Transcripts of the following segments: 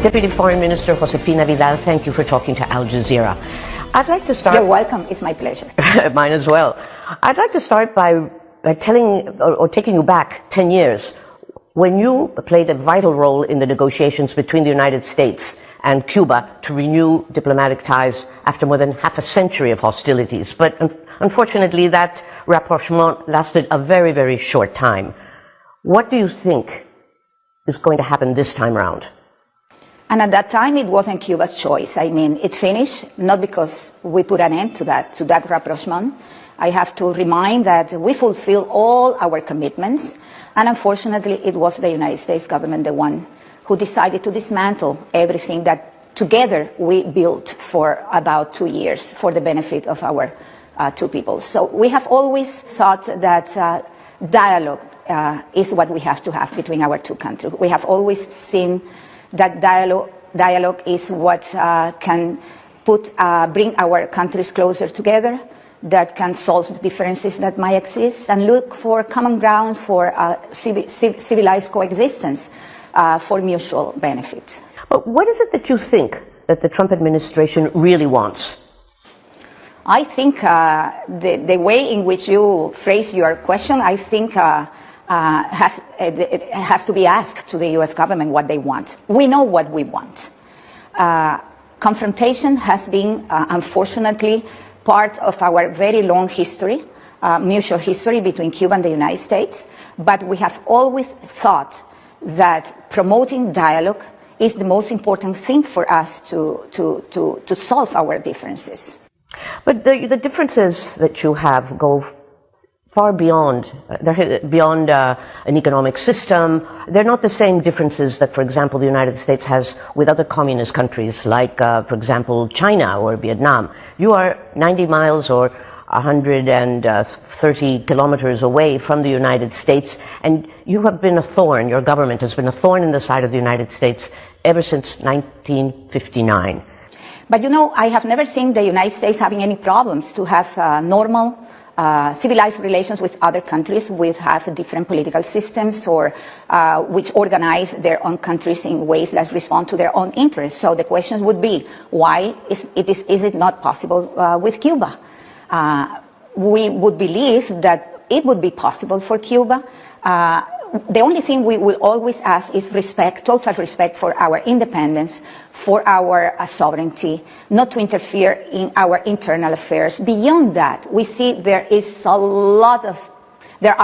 Deputy Foreign Minister Josefina Vidal, thank you for talking to Al Jazeera. I'd like to start... You're welcome. It's my pleasure. Mine as well. I'd like to start by telling or taking you back 10 years when you played a vital role in the negotiations between the United States and Cuba to renew diplomatic ties after more than half a century of hostilities. But unfortunately, that rapprochement lasted a very, very short time. What do you think is going to happen this time around? And at that time, it wasn't Cuba's choice. I mean, it finished not because we put an end to that rapprochement. I have to remind that we fulfill all our commitments, and unfortunately, it was the United States government, the one who decided to dismantle everything that together we built for about 2 years for the benefit of our two peoples. So we have always thought that dialogue is what we have to have between our two countries. We have always seen that dialogue is what can bring our countries closer together, that can solve the differences that might exist, and look for common ground for civilized coexistence for mutual benefit. But what is it that you think that the Trump administration really wants? I think the way in which you phrase your question, I think it has to be asked to the U.S. government what they want. We know what we want. Confrontation has been, unfortunately, part of our very long history, mutual history between Cuba and the United States, but we have always thought that promoting dialogue is the most important thing for us to solve our differences. But the differences that you have go far beyond an economic system. They're not the same differences that, for example, the United States has with other communist countries like, for example, China or Vietnam. You are 90 miles or 130 kilometers away from the United States, and you have been a thorn, your government has been a thorn in the side of the United States ever since 1959. But you know, I have never seen the United States having any problems to have normal, civilized relations with other countries which have different political systems or which organize their own countries in ways that respond to their own interests. So the question would be, why is it not possible with Cuba? We would believe that it would be possible for Cuba. The only thing we will always ask is respect, total respect for our independence, for our sovereignty, not to interfere in our internal affairs. Beyond that, we see there are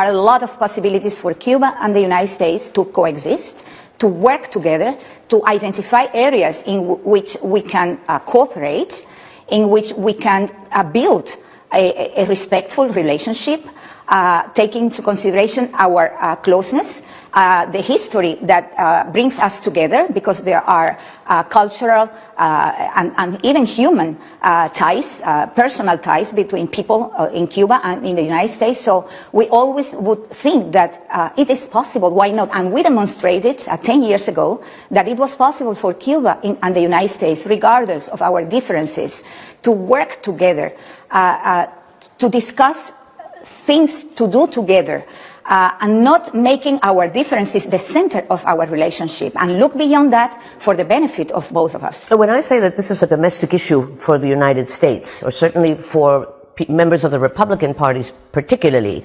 a lot of possibilities for Cuba and the United States to coexist, to work together, to identify areas in which we can cooperate, in which we can build a respectful relationship, taking into consideration our closeness, the history that brings us together, because there are cultural and even human ties, personal ties between people in Cuba and in the United States. So we always would think that it is possible, why not? And we demonstrated 10 years ago that it was possible for Cuba and the United States, regardless of our differences, to work together, to discuss things to do together, and not making our differences the center of our relationship, and look beyond that for the benefit of both of us. So when I say that this is a domestic issue for the United States, or certainly for members of the Republican parties particularly,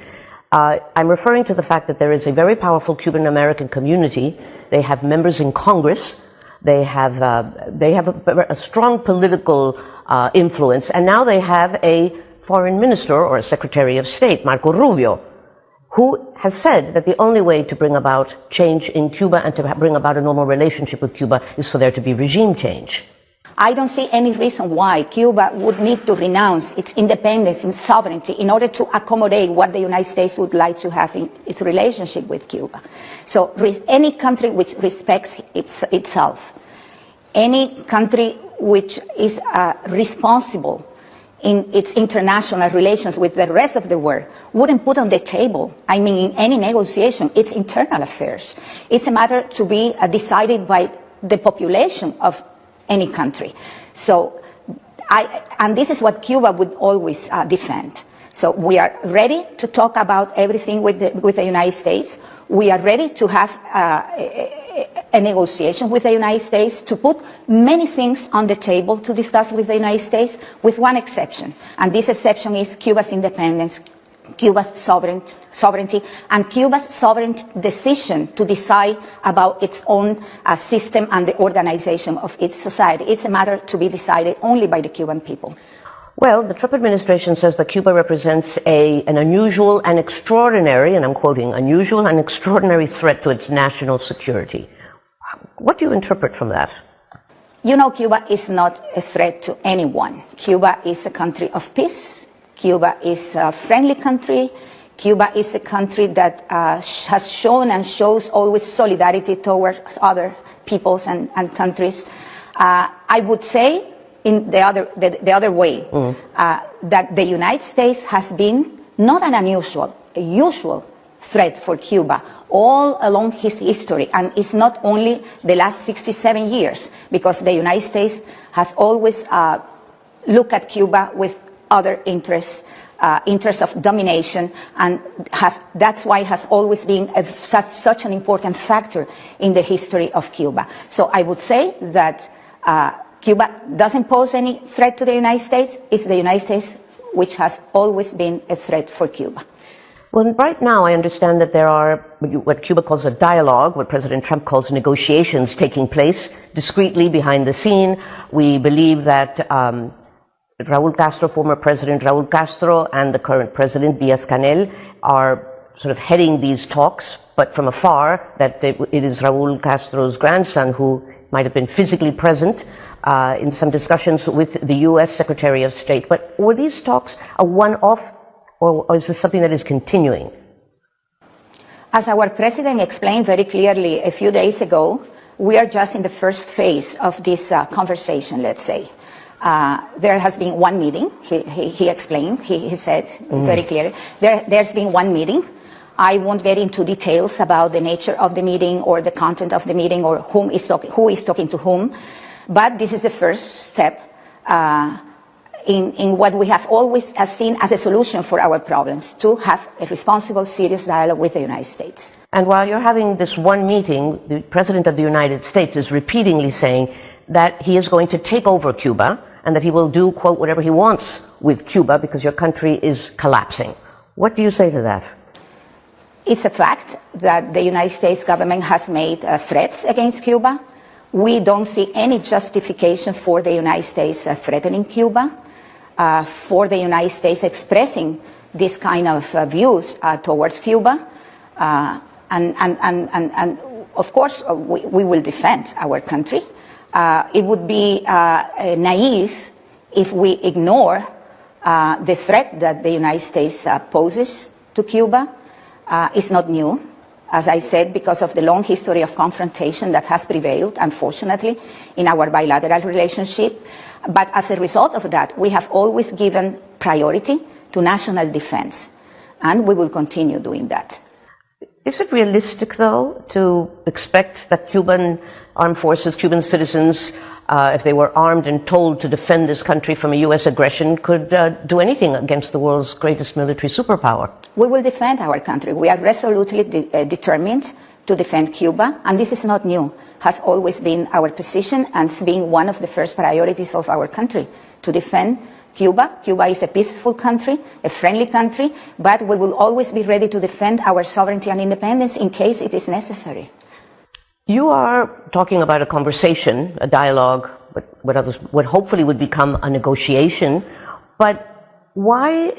I'm referring to the fact that there is a very powerful Cuban-American community. They have members in Congress. They have a strong political influence, and now they have a foreign minister or a secretary of state, Marco Rubio, who has said that the only way to bring about change in Cuba and to bring about a normal relationship with Cuba is for there to be regime change. I don't see any reason why Cuba would need to renounce its independence and sovereignty in order to accommodate what the United States would like to have in its relationship with Cuba. So any country which respects itself, any country which is responsible in its international relations with the rest of the world, wouldn't put on the table, I mean, in any negotiation, its internal affairs. It's a matter to be decided by the population of any country. So, and this is what Cuba would always defend. So we are ready to talk about everything with the United States. We are ready to have a negotiation with the United States, to put many things on the table to discuss with the United States, with one exception. And this exception is Cuba's independence, Cuba's sovereignty, and Cuba's sovereign decision to decide about its own system and the organization of its society. It's a matter to be decided only by the Cuban people. Well, the Trump administration says that Cuba represents an unusual and extraordinary, and I'm quoting, unusual and extraordinary threat to its national security. What do you interpret from that? You know, Cuba is not a threat to anyone. Cuba is a country of peace. Cuba is a friendly country. Cuba is a country that has shown and shows always solidarity towards other peoples and countries. I would say, in the other way, that the United States has been not an unusual, a usual threat for Cuba all along his history, and it's not only the last 67 years, because the United States has always looked at Cuba with other interests, interests of domination, and that's why it has always been such an important factor in the history of Cuba. So I would say that Cuba doesn't pose any threat to the United States. It's the United States which has always been a threat for Cuba. Well, right now I understand that there are what Cuba calls a dialogue, what President Trump calls negotiations taking place discreetly behind the scene. We believe that Raúl Castro, former President Raúl Castro, and the current President Díaz-Canel are sort of heading these talks, but from afar, that it is Raúl Castro's grandson who might have been physically present in some discussions with the U.S. Secretary of State. But were these talks a one-off, or is this something that is continuing? As our president explained very clearly a few days ago, we are just in the first phase of this conversation, let's say. There has been one meeting, he explained, he said very clearly. There's been one meeting. I won't get into details about the nature of the meeting or the content of the meeting or who is talking to whom, but this is the first step in what we have always seen as a solution for our problems, to have a responsible, serious dialogue with the United States. And while you're having this one meeting, the President of the United States is repeatedly saying that he is going to take over Cuba and that he will do, quote, whatever he wants with Cuba because your country is collapsing. What do you say to that? It's a fact that the United States government has made threats against Cuba. We don't see any justification for the United States threatening Cuba, for the United States expressing this kind of views towards Cuba. And of course, we will defend our country. It would be naive if we ignore the threat that the United States poses to Cuba. It's not new, as I said, because of the long history of confrontation that has prevailed, unfortunately, in our bilateral relationship. But as a result of that, we have always given priority to national defense, and we will continue doing that. Is it realistic, though, to expect that Cuban armed forces, Cuban citizens, if they were armed and told to defend this country from a U.S. aggression, could do anything against the world's greatest military superpower? We will defend our country. We are resolutely determined to defend Cuba, and this is not new. Has always been our position, and it's been one of the first priorities of our country, to defend Cuba. Cuba is a peaceful country, a friendly country, but we will always be ready to defend our sovereignty and independence in case it is necessary. You are talking about a conversation, a dialogue, what hopefully would become a negotiation, but why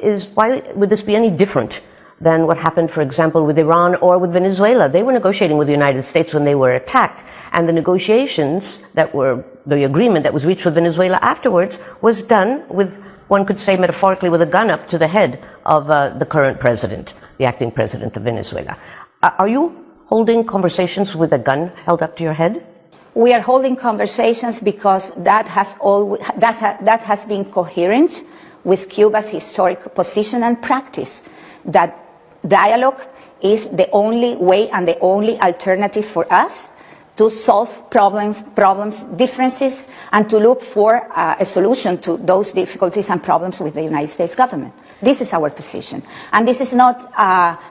would this be any different than what happened, for example, with Iran or with Venezuela? They were negotiating with the United States when they were attacked, and the negotiations the agreement that was reached with Venezuela afterwards was done with, one could say metaphorically, with a gun up to the head of the current president, the acting president of Venezuela. Are you holding conversations with a gun held up to your head? We are holding conversations because that has been coherent with Cuba's historic position and practice, that dialogue is the only way and the only alternative for us to solve problems, differences, and to look for a solution to those difficulties and problems with the United States government. This is our position. And this is not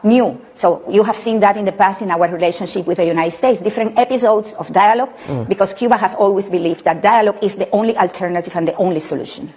new. So you have seen that in the past in our relationship with the United States, different episodes of dialogue, because Cuba has always believed that dialogue is the only alternative and the only solution.